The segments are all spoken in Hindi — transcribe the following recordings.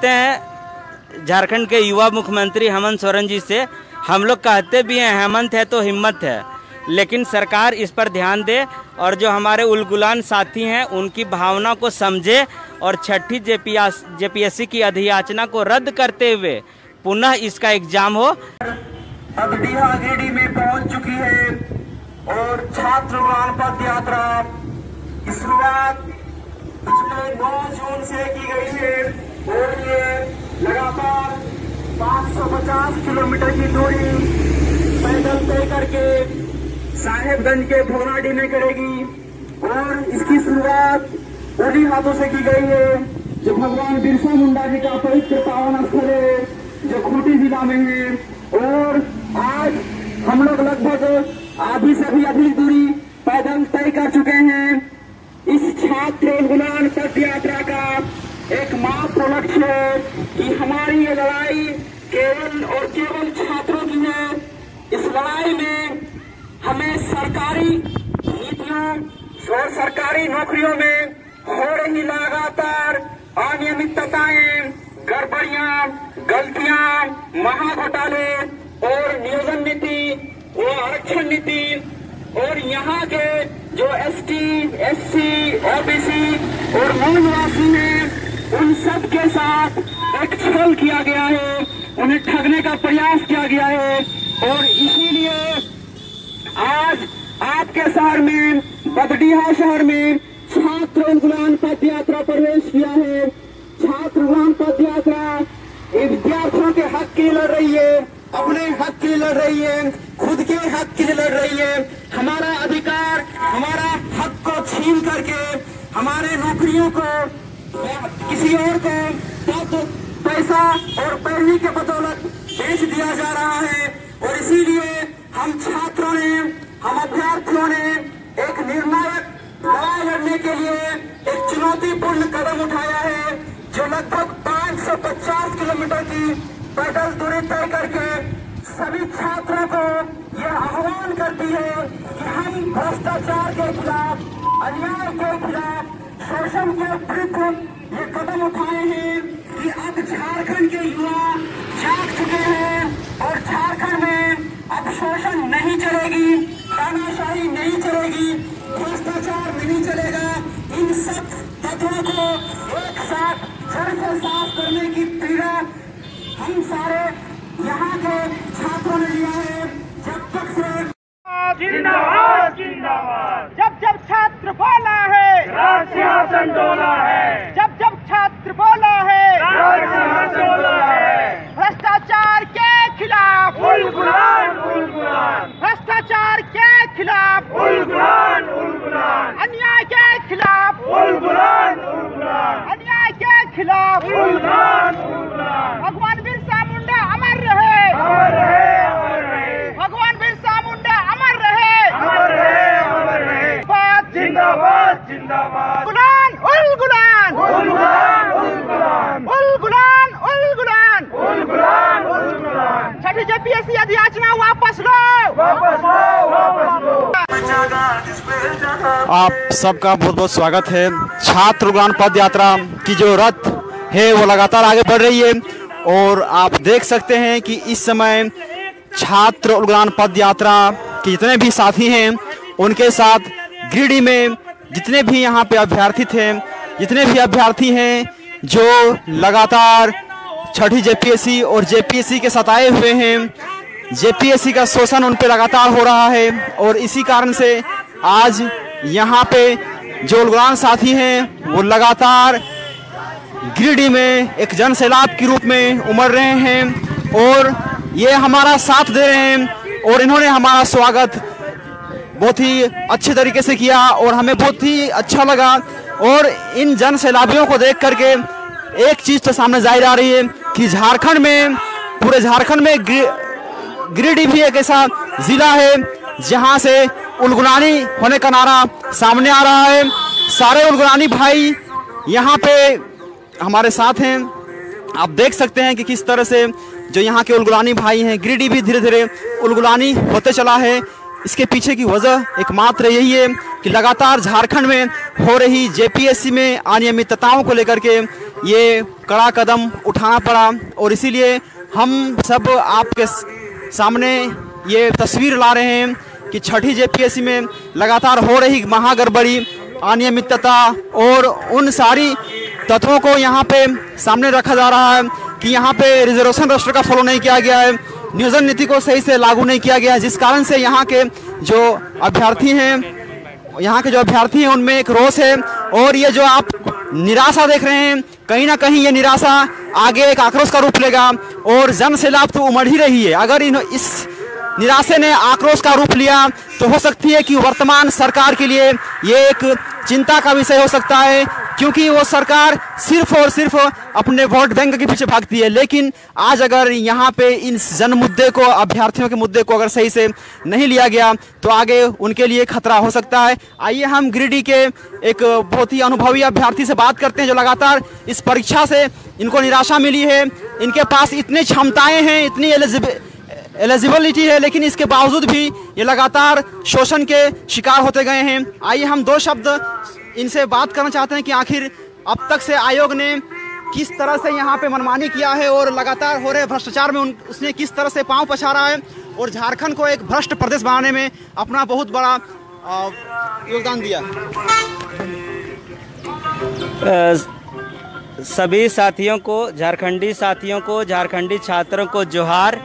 हैं झारखंड के युवा मुख्यमंत्री हेमंत सोरेन जी से। हम लोग कहते भी हैं हेमंत है तो हिम्मत है, लेकिन सरकार इस पर ध्यान दे और जो हमारे उलगुलान साथी हैं उनकी भावना को समझे और छठी जेपीएससी की अधियाचना को रद्द करते हुए पुनः इसका एग्जाम हो। अब गिरिडीह में पहुंच चुकी है और छात्र उड़ान पद यात्रा की शुरुआत पिछले 9 जून से की गई है और ये लगातार 550 किलोमीटर की दूरी पैदल तय करके साहेबगंज के भगवाड़ी में करेगी और इसकी शुरुआत उन्हीं हाथों से की गई है जो भगवान बिरसा मुंडा जी का पवित्र पावन स्थल है जो खूंटी जिला में है। और आज हम लोग लगभग आधी से भी अधिक दूरी पैदल तय कर चुके हैं। इस छात्र उलगुलान पद यात्रा का एकमात्र लक्ष्य है कि हमारी ये लड़ाई केवल और केवल छात्रों की है। इस लड़ाई में हमें सरकारी नीतियों और सरकारी नौकरियों में हो रही लगातार अनियमितताएं, गड़बड़ियां, गलतियां, महाघोटाले और नियोजन नीति व आरक्षण नीति और यहाँ के जो एसटी, एससी, ओबीसी और मूल निवासी हैं उन सब के साथ एक छल किया गया है, उन्हें ठगने का प्रयास किया गया है। और इसीलिए आज आपके शहर में बदडीहा शहर में छात्र उलगुलान पद यात्रा प्रवेश किया है। छात्र उलगुलान पद यात्रा विद्यार्थियों के हक के लिए लड़ रही है, अपने हक के लिए लड़ रही है, खुद के हक के लिए लड़ रही है। हमारा अधिकार, हमारा हक को छीन करके हमारे नौकरियों को किसी और को पद, पैसा और पैरवी के बदौलत बेच दिया जा रहा है। और इसीलिए हम छात्रों ने, हम अभ्यर्थियों ने एक निर्णायक लड़ाई लड़ने के लिए एक चुनौतीपूर्ण कदम उठाया है जो लगभग 550 किलोमीटर की पैदल दूरी तय करके सभी छात्रों को यह आह्वान करती है कि हम भ्रष्टाचार के खिलाफ, अन्याय के खिलाफ, शोषण के विरुद्ध ये कदम उठाए हैं कि अब झारखंड के युवा जाग चुके हैं और झारखंड में अब शोषण नहीं चलेगी, तानाशाही नहीं चलेगी, भ्रष्टाचार नहीं चलेगा। इन सब तत्वों को एक साथ जड़ से साफ करने की पीड़ा हम सारे यहाँ के छात्रों ने लिया है। जब तक से जिंदाबाद जिंदाबाद, जब छात्र बोला है राज सिंहासन डोला है, जब छात्र बोला है राज सिंहासन डोला है। भ्रष्टाचार के खिलाफ उलगुलान उलगुलान, भ्रष्टाचार के खिलाफ उलगुलान उलगुलान, अन्याय के खिलाफ उलगुलान उलगुलान, अन्याय के खिलाफ उलगुलान उलगुलान। भगवान बिरसा मुंडा अमर रहे, अमर रहे, अमर रहे, भगवान बिरसा मुंडा अमर रहे, अमर रहे, अमर रहे। जिंदाबाद जिंदाबाद, उलगुलान उलगुलान, उलगुलान उलगुलान, उलगुलान उलगुलान, उलगुलान उलगुलान। छठी जेपीएससी अधियाचना वापस लो, वापस लो, वापस लो। आप सबका बहुत बहुत स्वागत है। छात्र उलगुलान पद यात्रा की जो रथ है वो लगातार आगे बढ़ रही है और आप देख सकते हैं कि इस समय छात्र उलगुलान पद यात्रा के जितने भी साथी हैं उनके साथ गिरिडीह में जितने भी यहाँ पे अभ्यर्थी थे, जितने भी अभ्यर्थी हैं जो लगातार छठी जेपीएससी और जेपीएससी के साथ आए हुए हैं, जेपीएससी का शोषण उन पे लगातार हो रहा है और इसी कारण से आज यहाँ पे जो उलगुलान साथी हैं वो लगातार गिरिडीह में एक जन सैलाब के रूप में उमड़ रहे हैं और ये हमारा साथ दे रहे हैं और इन्होंने हमारा स्वागत बहुत ही अच्छे तरीके से किया और हमें बहुत ही अच्छा लगा। और इन जन सैलाबियों को देख करके एक चीज़ तो सामने जाहिर आ रही है कि झारखंड में, पूरे झारखंड में गिरिडीह भी एक ऐसा जिला है जहां से उलगुलानी होने का नारा सामने आ रहा है। सारे उलगुलानी भाई यहाँ पे हमारे साथ हैं। आप देख सकते हैं कि किस तरह से जो यहाँ के उलगुलानी भाई हैं, गिरिडीह भी धीरे धीरे उलगुलानी होते चला है। इसके पीछे की वजह एकमात्र यही है कि लगातार झारखंड में हो रही जेपीएससी में अनियमितताओं को लेकर के ये कड़ा कदम उठाना पड़ा और इसीलिए हम सब आपके सामने ये तस्वीर ला रहे हैं कि छठी जेपीएससी में लगातार हो रही महागड़बड़ी, अनियमितता और उन सारी तत्वों को यहाँ पे सामने रखा जा रहा है कि यहाँ पे रिजर्वेशन रजिस्टर का फॉलो नहीं किया गया है, नियोजन नीति को सही से लागू नहीं किया गया है, जिस कारण से यहाँ के जो अभ्यर्थी हैं उनमें एक रोष है। और ये जो आप निराशा देख रहे हैं, कहीं ना कहीं ये निराशा आगे एक आक्रोश का रूप लेगा और जन सैलाब तो उमड़ ही रही है। अगर इस निराशे ने आक्रोश का रूप लिया तो हो सकती है कि वर्तमान सरकार के लिए ये एक चिंता का विषय हो सकता है, क्योंकि वो सरकार सिर्फ और सिर्फ अपने वोट बैंक के पीछे भागती है। लेकिन आज अगर यहाँ पे इन जन मुद्दे को, अभ्यर्थियों के मुद्दे को अगर सही से नहीं लिया गया तो आगे उनके लिए खतरा हो सकता है। आइए हम गिरिडीह के एक बहुत ही अनुभवी अभ्यर्थी से बात करते हैं जो लगातार इस परीक्षा से इनको निराशा मिली है। इनके पास इतनी क्षमताएं हैं, इतनी एलिजिबिलिटी है, लेकिन इसके बावजूद भी ये लगातार शोषण के शिकार होते गए हैं। आइए हम दो शब्द इनसे बात करना चाहते हैं कि आखिर अब तक से आयोग ने किस तरह से यहाँ पे मनमानी किया है और लगातार हो रहे भ्रष्टाचार में उसने किस तरह से पांव पसारा है और झारखंड को एक भ्रष्ट प्रदेश बनाने में अपना बहुत बड़ा योगदान दिया। सभी साथियों को, झारखंडी साथियों को, झारखंडी छात्रों को जोहार।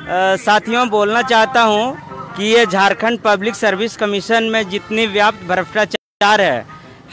साथियों, बोलना चाहता हूं कि ये झारखंड पब्लिक सर्विस कमीशन में जितनी व्याप्त भ्रष्टाचार है,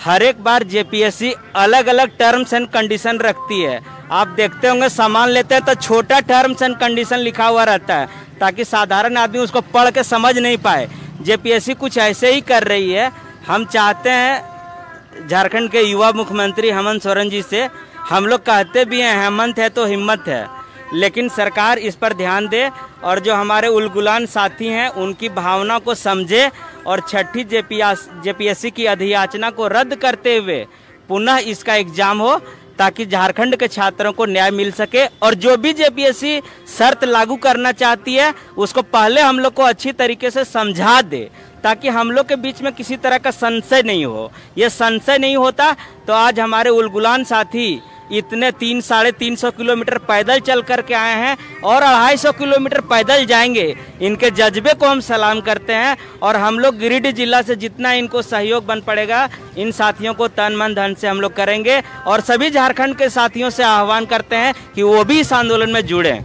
हर एक बार जेपीएससी अलग अलग टर्म्स एंड कंडीशन रखती है। आप देखते होंगे सामान लेते हैं तो छोटा टर्म्स एंड कंडीशन लिखा हुआ रहता है ताकि साधारण आदमी उसको पढ़ के समझ नहीं पाए। जेपीएससी कुछ ऐसे ही कर रही है। हम चाहते हैं झारखंड के युवा मुख्यमंत्री हेमंत सोरेन जी से, हम लोग कहते भी हैं हेमंत है तो हिम्मत है, लेकिन सरकार इस पर ध्यान दे और जो हमारे उलगुलान साथी हैं उनकी भावना को समझे और छठी जेपीएससी की अधियाचना को रद्द करते हुए पुनः इसका एग्जाम हो ताकि झारखंड के छात्रों को न्याय मिल सके। और जो भी जेपीएससी शर्त लागू करना चाहती है उसको पहले हम लोग को अच्छी तरीके से समझा दे ताकि हम लोग के बीच में किसी तरह का संशय नहीं हो। ये संशय नहीं होता तो आज हमारे उलगुलान साथी इतने 300-350 किलोमीटर पैदल चल करके आए हैं और 250 किलोमीटर पैदल जाएंगे। इनके जज्बे को हम सलाम करते हैं और हम लोग गिरिडीह जिला से जितना इनको सहयोग बन पड़ेगा इन साथियों को तन मन धन से हम लोग करेंगे और सभी झारखंड के साथियों से आह्वान करते हैं कि वो भी इस आंदोलन में जुड़े।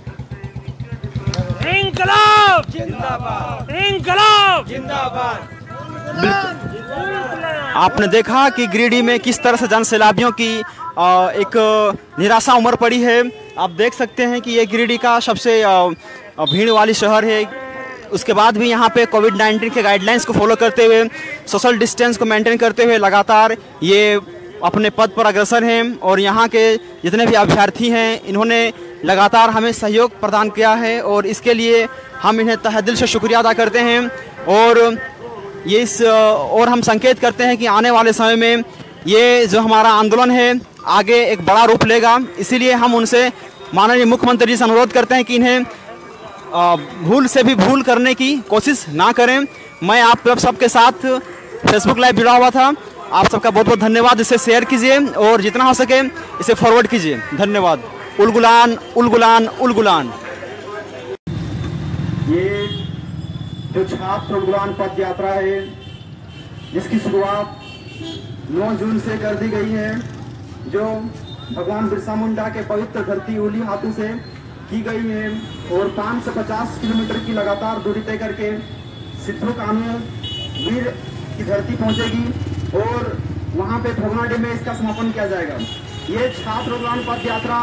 इंकलाब जिंदाबाद, इंकलाब जिंदाबाद। आपने देखा कि गिरिडीह में किस तरह से जन सैलाबियों की एक निराशा उमड़ पड़ी है। आप देख सकते हैं कि ये गिरिडीह का सबसे भीड़ वाली शहर है। उसके बाद भी यहाँ पे कोविड-19 के गाइडलाइंस को फॉलो करते हुए, सोशल डिस्टेंस को मेंटेन करते हुए लगातार ये अपने पद पर अग्रसर हैं और यहाँ के जितने भी अभ्यर्थी हैं इन्होंने लगातार हमें सहयोग प्रदान किया है और इसके लिए हम इन्हें तहे दिल से शुक्रिया अदा करते हैं। और हम संकेत करते हैं कि आने वाले समय में ये जो हमारा आंदोलन है आगे एक बड़ा रूप लेगा। इसीलिए हम उनसे, माननीय मुख्यमंत्री जी से अनुरोध करते हैं कि इन्हें भूल से भी भूल करने की कोशिश ना करें। मैं आप सबके साथ फेसबुक लाइव जुड़ा हुआ था। आप सबका बहुत बहुत धन्यवाद। इसे शेयर कीजिए और जितना हो सके इसे फॉरवर्ड कीजिए। धन्यवाद। उलगुलान उलगुलान उलगुलान। ये जो छात्र उलगुलान पद यात्रा है जिसकी शुरुआत 9 जून से कर दी गई है, जो भगवान बिरसा मुंडा के पवित्र धरती उली हाथों से की गई है और 550 किलोमीटर की लगातार दूरी तय करके सिद्धू कान्हू वीर की धरती पहुंचेगी और वहां पे भगवानडे में इसका समापन किया जाएगा। ये छात्र उलगुलान पद यात्रा,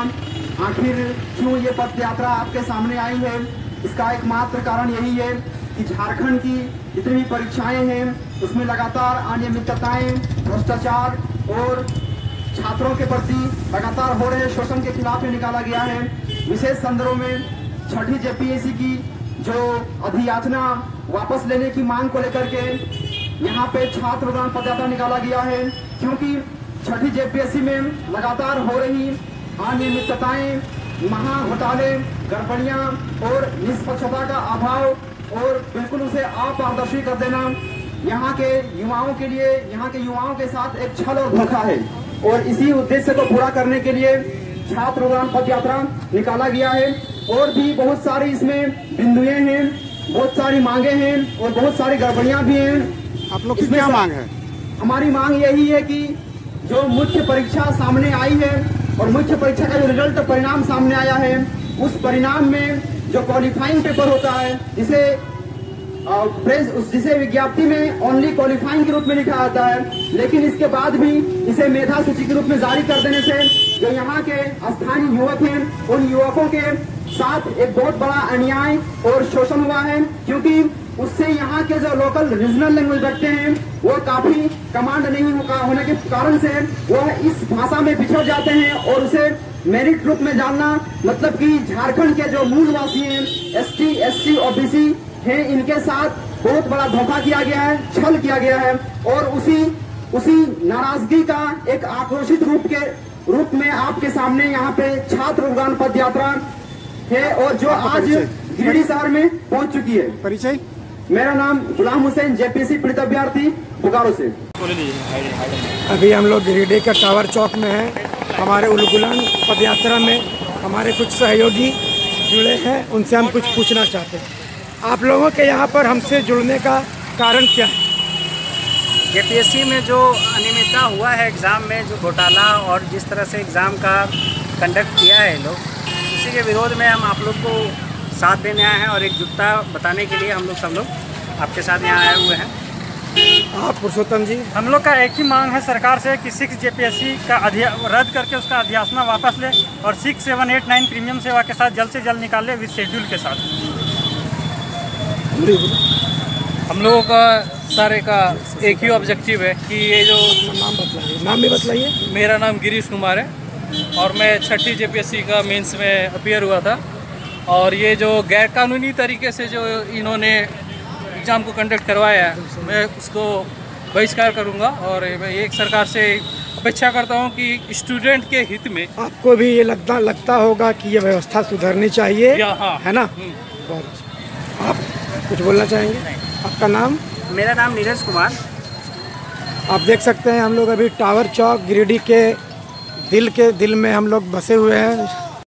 आखिर क्यों ये पद यात्रा आपके सामने आई है, इसका एकमात्र कारण यही है कि झारखंड की जितनी भी परीक्षाएं हैं उसमें लगातार अनियमितताएं, भ्रष्टाचार और छात्रों के प्रति लगातार हो रहे शोषण के खिलाफ ये निकाला गया है। विशेष संदर्भ में छठी जेपीएससी की जो अधियाचना वापस लेने की मांग को लेकर के यहाँ पे छात्र उलगुलान पदयात्रा निकाला गया है, क्योंकि छठी जेपीएससी में लगातार हो रही अनियमितताएं, महा घोटाले, गड़बड़ियां और निष्पक्षता का अभाव और बिल्कुल उसे अपारदर्शी कर देना यहाँ के युवाओं के लिए, यहाँ के युवाओं के साथ एक छल और धोखा है। और इसी उद्देश्य को पूरा करने के लिए छात्र उड़ान पद यात्रा निकाला गया है। और भी बहुत सारी इसमें बिंदुएं हैं, बहुत सारी मांगे हैं और बहुत सारी गड़बड़ियां भी हैं। आप लोग की क्या मांग है? हमारी मांग यही है कि जो मुख्य परीक्षा सामने आई है और मुख्य परीक्षा का जो रिजल्ट परिणाम सामने आया है, उस परिणाम में जो क्वालिफाइंग पेपर होता है, जिसे विज्ञप्ति में ओनली क्वालिफाइंग के रूप में लिखा आता है, लेकिन इसके बाद भी इसे मेधा सूची के रूप में जारी कर देने से जो यहाँ के स्थानीय युवक हैं, उन युवकों के साथ एक बहुत बड़ा अन्याय और शोषण हुआ है। क्योंकि उससे यहाँ के जो लोकल रीजनल लैंग्वेज रखते हैं वो काफी कमांड नहीं होने के कारण से वह इस भाषा में पिछड़ जाते हैं और उसे मेरिट रूप में जानना, मतलब कि झारखंड के जो मूलवासी हैं, ST, SC, OBC हैं, इनके साथ बहुत बड़ा धोखा किया गया है, छल किया गया है। और उसी नाराजगी का एक आक्रोशित रूप में आपके सामने यहाँ पे छात्र उड़ान पद यात्रा है और जो आज गिरिडीह शहर में पहुँच चुकी है। परिचय? मेरा नाम गुलाम हुसैन, JPSC पीड़ित अभ्यर्थी बोकारो से। अभी हम लोग गिरिडीह के टावर चौक में हैं। हमारे उलगुलान पद यात्रा में हमारे कुछ सहयोगी जुड़े हैं, उनसे हम कुछ पूछना चाहते हैं। आप लोगों के यहाँ पर हमसे जुड़ने का कारण क्या है? JPSC में जो अनियमितता हुआ है एग्ज़ाम में, जो घोटाला और जिस तरह से एग्ज़ाम का कंडक्ट किया है लोग, उसी के विरोध में हम आप लोग को साथ देने आए हैं और एकजुटता बताने के लिए हम लोग सब लोग आपके साथ यहाँ आए हुए हैं। आप पुरुषोत्तम जी? हम लोग का एक ही मांग है सरकार से कि 6 JPSC का रद्द करके उसका अध्यासना वापस ले और 6, 7, 8, 9 प्रीमियम सेवा के साथ जल्द से जल्द निकाले विद शेड्यूल के साथ। हम लोगों का सारे का एक ही ऑब्जेक्टिव है कि ये जो नाम भी बतलाइए। मेरा नाम गिरीश कुमार है और मैं 6ठी JPSC का मेंस में अपीयर हुआ था। और ये जो गैरकानूनी तरीके से जो इन्होंने एग्ज़ाम को कंडक्ट करवाया है, मैं उसको बहिष्कार करूंगा और मैं एक सरकार से अपेक्षा करता हूं कि स्टूडेंट के हित में। आपको भी ये लगता होगा कि ये व्यवस्था सुधरनी चाहिए, हाँ। है ना? बहुत अच्छा। आप कुछ बोलना चाहेंगे? आपका नाम? मेरा नाम नीरज कुमार। आप देख सकते हैं हम लोग अभी टावर चौक गिरिडीह के दिल में हम लोग बसे हुए हैं।